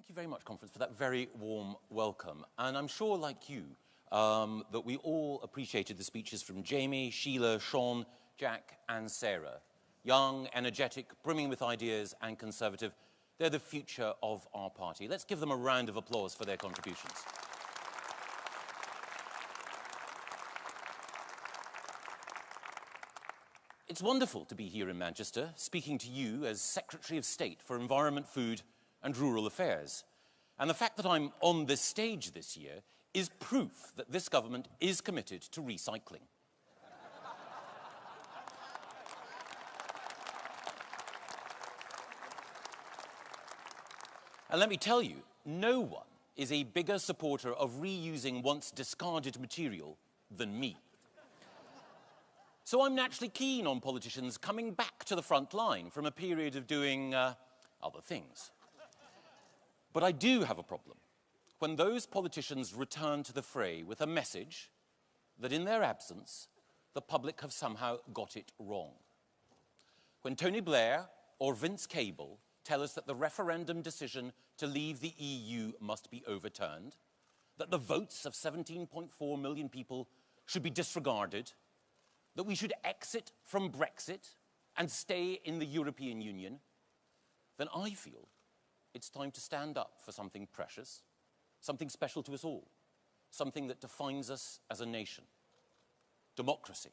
Thank you very much, Conference, for that very warm welcome. And I'm sure, like you, that we all appreciated the speeches from Jamie, Sheila, Sean, Jack, and Sarah. Young, energetic, brimming with ideas, and conservative. They're the future of our party. Let's give them a round of applause for their contributions. It's wonderful to be here in Manchester, speaking to you as Secretary of State for Environment, Food and Rural Affairs. And the fact that I'm on this stage this year is proof that this government is committed to recycling. And let me tell you, no one is a bigger supporter of reusing once discarded material than me. So I'm naturally keen on politicians coming back to the front line from a period of doing other things. But I do have a problem when those politicians return to the fray with a message that in their absence, the public have somehow got it wrong. When Tony Blair or Vince Cable tell us that the referendum decision to leave the EU must be overturned, that the votes of 17.4 million people should be disregarded, that we should exit from Brexit and stay in the European Union, then I feel it's time to stand up for something precious, something special to us all, something that defines us as a nation: democracy.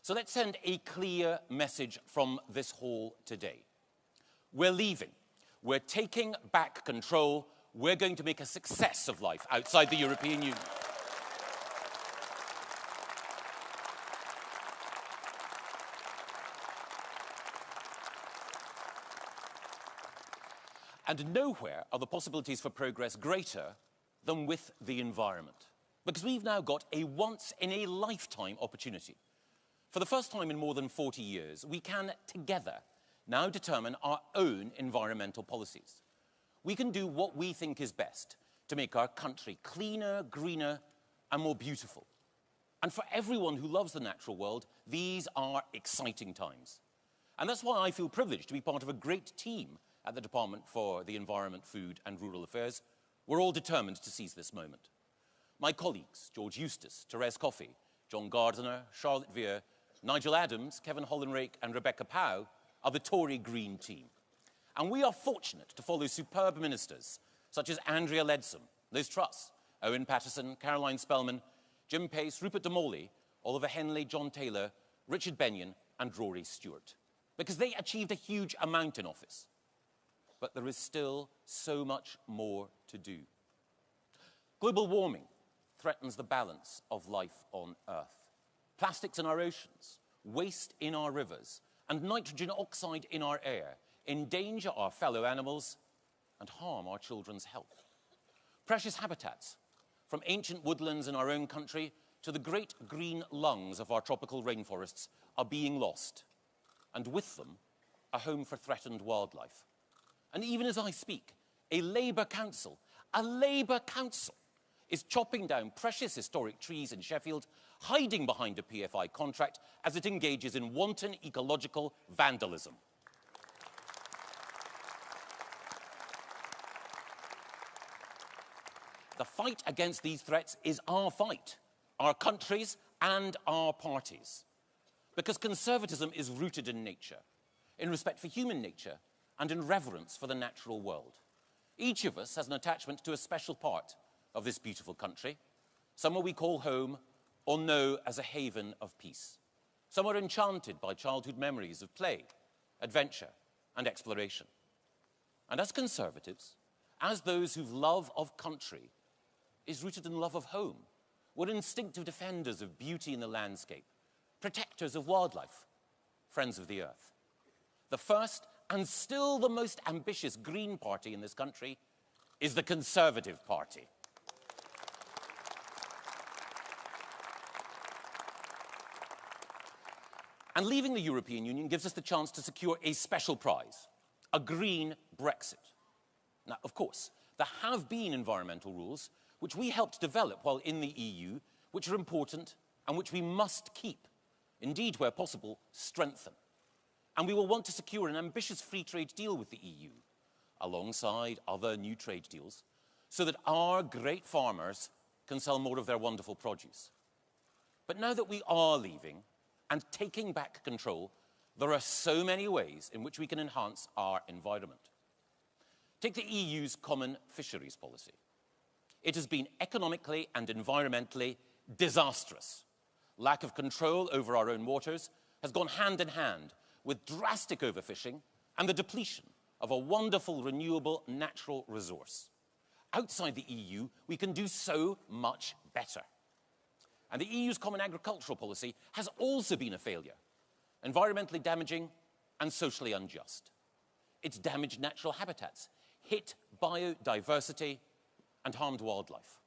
So let's send a clear message from this hall today. We're leaving. We're taking back control. We're going to make a success of life outside the European Union. And nowhere are the possibilities for progress greater than with the environment. Because we've now got a once-in-a-lifetime opportunity. For the first time in more than 40 years, we can together now determine our own environmental policies. We can do what we think is best to make our country cleaner, greener, and more beautiful. And for everyone who loves the natural world, these are exciting times. And that's why I feel privileged to be part of a great team at the Department for the Environment, Food and Rural Affairs. We're all determined to seize this moment. My colleagues, George Eustace, Therese Coffey, John Gardiner, Charlotte Veer, Nigel Adams, Kevin Hollinrake and Rebecca Pow are the Tory Green team. And we are fortunate to follow superb ministers such as Andrea Leadsom, Liz Truss, Owen Paterson, Caroline Spellman, Jim Pace, Rupert de Morley, Oliver Henley, John Taylor, Richard Benyon and Rory Stewart. Because they achieved a huge amount in office. But there is still so much more to do. Global warming threatens the balance of life on Earth. Plastics in our oceans, waste in our rivers, and nitrogen oxide in our air endanger our fellow animals and harm our children's health. Precious habitats, from ancient woodlands in our own country to the great green lungs of our tropical rainforests, are being lost, and with them, a home for threatened wildlife. And even as I speak, a Labour council is chopping down precious historic trees in Sheffield, hiding behind a PFI contract as it engages in wanton ecological vandalism. The fight against these threats is our fight, our country's and our party's. Because conservatism is rooted in nature, in respect for human nature, and in reverence for the natural world. Each of us has an attachment to a special part of this beautiful country, somewhere we call home or know as a haven of peace. Some are enchanted by childhood memories of play, adventure, and exploration. And as conservatives, as those whose love of country is rooted in love of home, we're instinctive defenders of beauty in the landscape, protectors of wildlife, friends of the earth. The first and still the most ambitious Green Party in this country is the Conservative Party. And leaving the European Union gives us the chance to secure a special prize, a green Brexit. Now, of course, there have been environmental rules which we helped develop while in the EU, which are important and which we must keep, indeed, where possible, strengthen. And we will want to secure an ambitious free trade deal with the EU, alongside other new trade deals, so that our great farmers can sell more of their wonderful produce. But now that we are leaving and taking back control, there are so many ways in which we can enhance our environment. Take the EU's common fisheries policy. It has been economically and environmentally disastrous. Lack of control over our own waters has gone hand in hand with drastic overfishing and the depletion of a wonderful renewable natural resource. Outside the EU, we can do so much better. And the EU's common agricultural policy has also been a failure, environmentally damaging and socially unjust. It's damaged natural habitats, hit biodiversity, and harmed wildlife.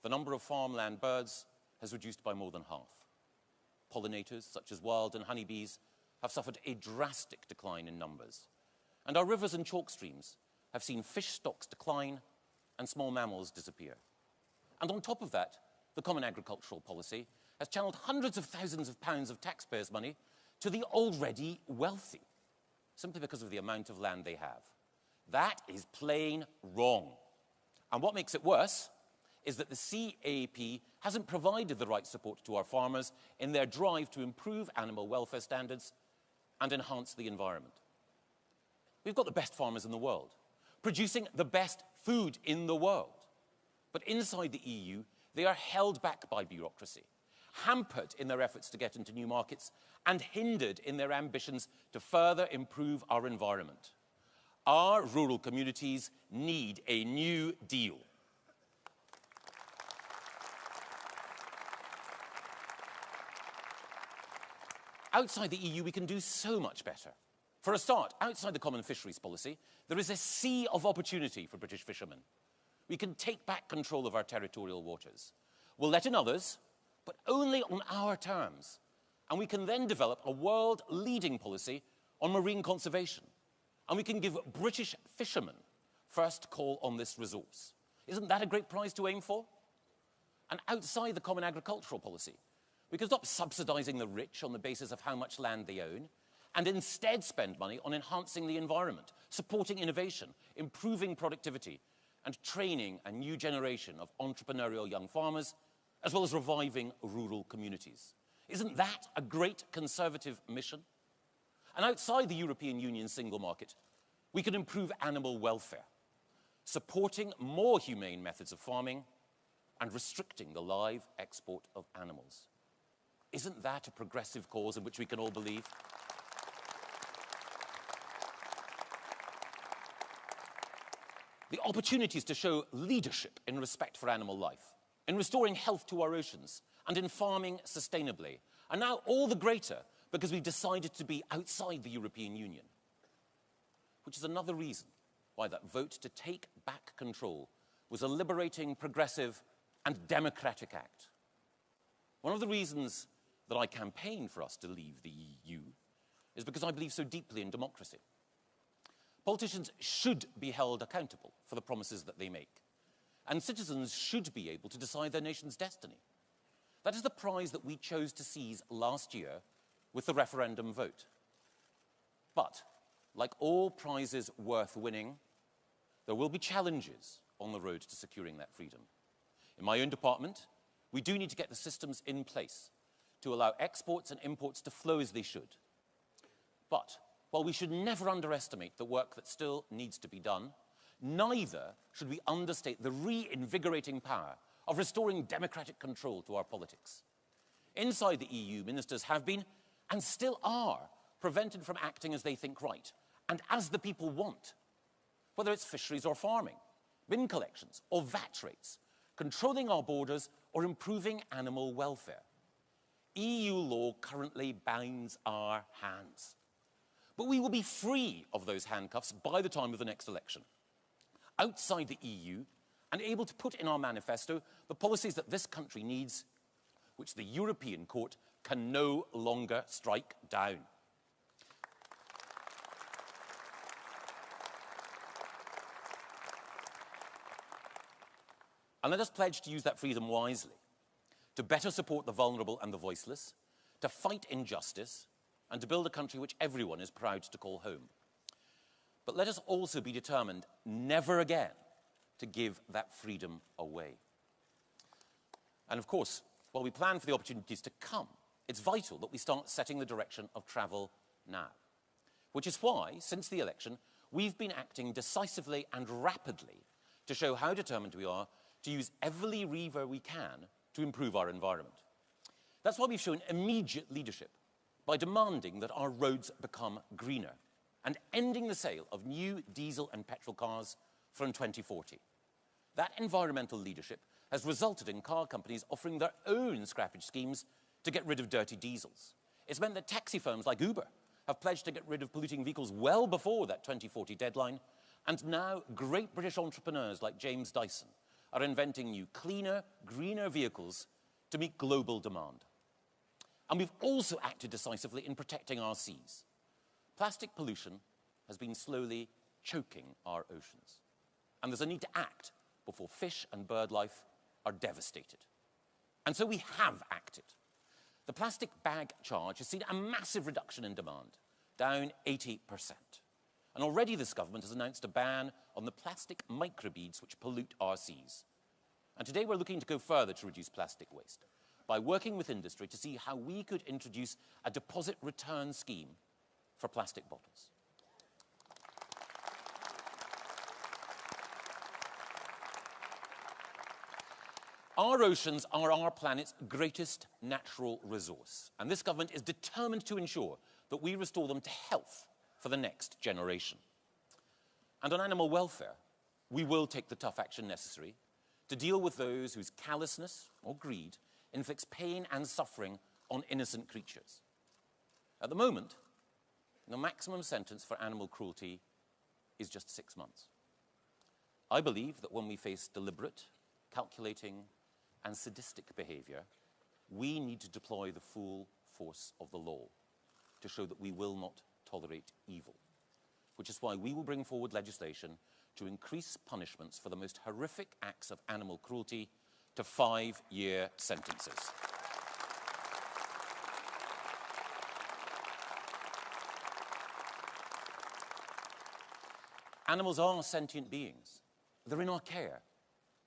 The number of farmland birds has reduced by more than half. Pollinators, such as wild and honeybees, have suffered a drastic decline in numbers. And our rivers and chalk streams have seen fish stocks decline and small mammals disappear. And on top of that, the Common Agricultural Policy has channeled hundreds of thousands of pounds of taxpayers' money to the already wealthy, simply because of the amount of land they have. That is plain wrong. And what makes it worse is that the CAP hasn't provided the right support to our farmers in their drive to improve animal welfare standards and enhance the environment. We've got the best farmers in the world, producing the best food in the world. But inside the EU, they are held back by bureaucracy, hampered in their efforts to get into new markets, and hindered in their ambitions to further improve our environment. Our rural communities need a new deal. Outside the EU, we can do so much better. For a start, outside the common fisheries policy, there is a sea of opportunity for British fishermen. We can take back control of our territorial waters. We'll let in others, but only on our terms. And we can then develop a world-leading policy on marine conservation. And we can give British fishermen first call on this resource. Isn't that a great prize to aim for? And outside the common agricultural policy, we can stop subsidizing the rich on the basis of how much land they own, and instead spend money on enhancing the environment, supporting innovation, improving productivity, and training a new generation of entrepreneurial young farmers, as well as reviving rural communities. Isn't that a great conservative mission? And outside the European Union's single market, we can improve animal welfare, supporting more humane methods of farming and restricting the live export of animals. Isn't that a progressive cause in which we can all believe? The opportunities to show leadership in respect for animal life, in restoring health to our oceans, and in farming sustainably are now all the greater because we've decided to be outside the European Union. Which is another reason why that vote to take back control was a liberating, progressive, and democratic act. One of the reasons that I campaigned for us to leave the EU is because I believe so deeply in democracy. Politicians should be held accountable for the promises that they make, and citizens should be able to decide their nation's destiny. That is the prize that we chose to seize last year with the referendum vote. But, like all prizes worth winning, there will be challenges on the road to securing that freedom. In my own department, we do need to get the systems in place to allow exports and imports to flow as they should. But, while we should never underestimate the work that still needs to be done, neither should we understate the reinvigorating power of restoring democratic control to our politics. Inside the EU, ministers have been, and still are, prevented from acting as they think right, and as the people want. Whether it's fisheries or farming, bin collections or VAT rates, controlling our borders or improving animal welfare. EU law currently binds our hands. But we will be free of those handcuffs by the time of the next election. Outside the EU, and able to put in our manifesto the policies that this country needs, which the European Court can no longer strike down. And let us pledge to use that freedom wisely, to better support the vulnerable and the voiceless, to fight injustice, and to build a country which everyone is proud to call home. But let us also be determined never again to give that freedom away. And of course, while we plan for the opportunities to come, it's vital that we start setting the direction of travel now. Which is why, since the election, we've been acting decisively and rapidly to show how determined we are to use every lever we can to improve our environment. That's why we've shown immediate leadership by demanding that our roads become greener and ending the sale of new diesel and petrol cars from 2040. That environmental leadership has resulted in car companies offering their own scrappage schemes to get rid of dirty diesels. It's meant that taxi firms like Uber have pledged to get rid of polluting vehicles well before that 2040 deadline, and now great British entrepreneurs like James Dyson are inventing new cleaner, greener vehicles to meet global demand. And we've also acted decisively in protecting our seas. Plastic pollution has been slowly choking our oceans. And there's a need to act before fish and bird life are devastated. And so we have acted. The plastic bag charge has seen a massive reduction in demand, down 80%. And already this government has announced a ban on the plastic microbeads which pollute our seas. And today we're looking to go further to reduce plastic waste by working with industry to see how we could introduce a deposit return scheme for plastic bottles. Our oceans are our planet's greatest natural resource, and this government is determined to ensure that we restore them to health for the next generation. And on animal welfare, we will take the tough action necessary to deal with those whose callousness or greed inflicts pain and suffering on innocent creatures. At the moment, the maximum sentence for animal cruelty is just 6 months. I believe that when we face deliberate, calculating, and sadistic behavior, we need to deploy the full force of the law to show that we will not tolerate evil, which is why we will bring forward legislation to increase punishments for the most horrific acts of animal cruelty to 5-year sentences. Animals are sentient beings. They're in our care.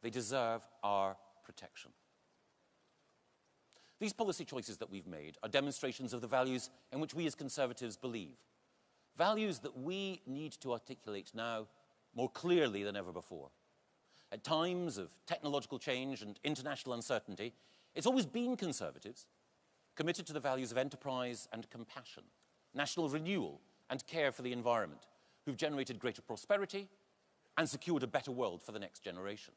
They deserve our protection. These policy choices that we've made are demonstrations of the values in which we as Conservatives believe. Values that we need to articulate now more clearly than ever before. At times of technological change and international uncertainty, it's always been Conservatives committed to the values of enterprise and compassion, national renewal and care for the environment, who've generated greater prosperity and secured a better world for the next generation.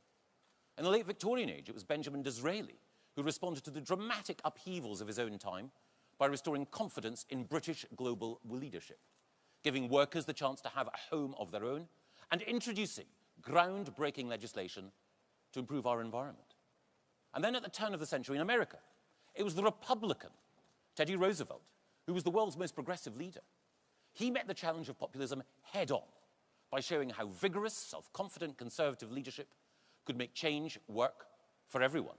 In the late Victorian age, it was Benjamin Disraeli who responded to the dramatic upheavals of his own time by restoring confidence in British global leadership, giving workers the chance to have a home of their own, and introducing groundbreaking legislation to improve our environment. And then at the turn of the century in America, it was the Republican, Teddy Roosevelt, who was the world's most progressive leader. He met the challenge of populism head on by showing how vigorous, self-confident conservative leadership could make change work for everyone.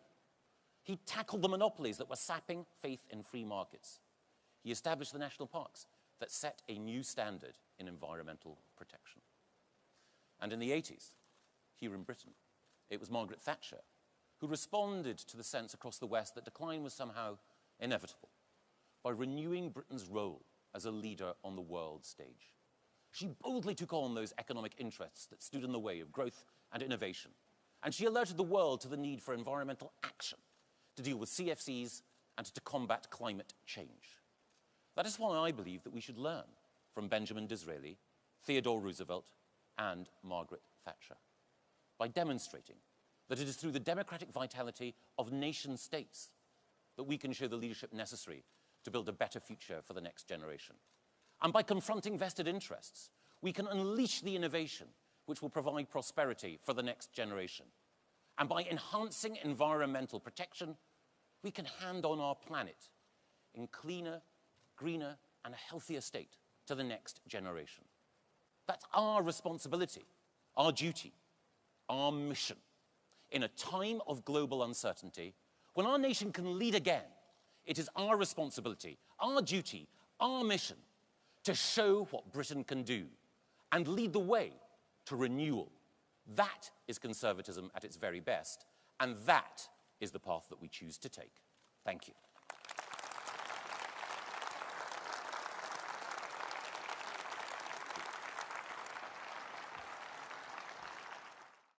He tackled the monopolies that were sapping faith in free markets. He established the national parks that set a new standard in environmental protection. And in the 80s, here in Britain, it was Margaret Thatcher who responded to the sense across the West that decline was somehow inevitable by renewing Britain's role as a leader on the world stage. She boldly took on those economic interests that stood in the way of growth and innovation, and she alerted the world to the need for environmental action to deal with CFCs and to combat climate change. That is why I believe that we should learn from Benjamin Disraeli, Theodore Roosevelt, and Margaret Thatcher by demonstrating that it is through the democratic vitality of nation states that we can show the leadership necessary to build a better future for the next generation. And by confronting vested interests, we can unleash the innovation which will provide prosperity for the next generation. And by enhancing environmental protection, we can hand on our planet in cleaner, greener, and a healthier state to the next generation. That's our responsibility, our duty, our mission. In a time of global uncertainty, when our nation can lead again, it is our responsibility, our duty, our mission to show what Britain can do and lead the way to renewal. That is conservatism at its very best, and that is the path that we choose to take. Thank you.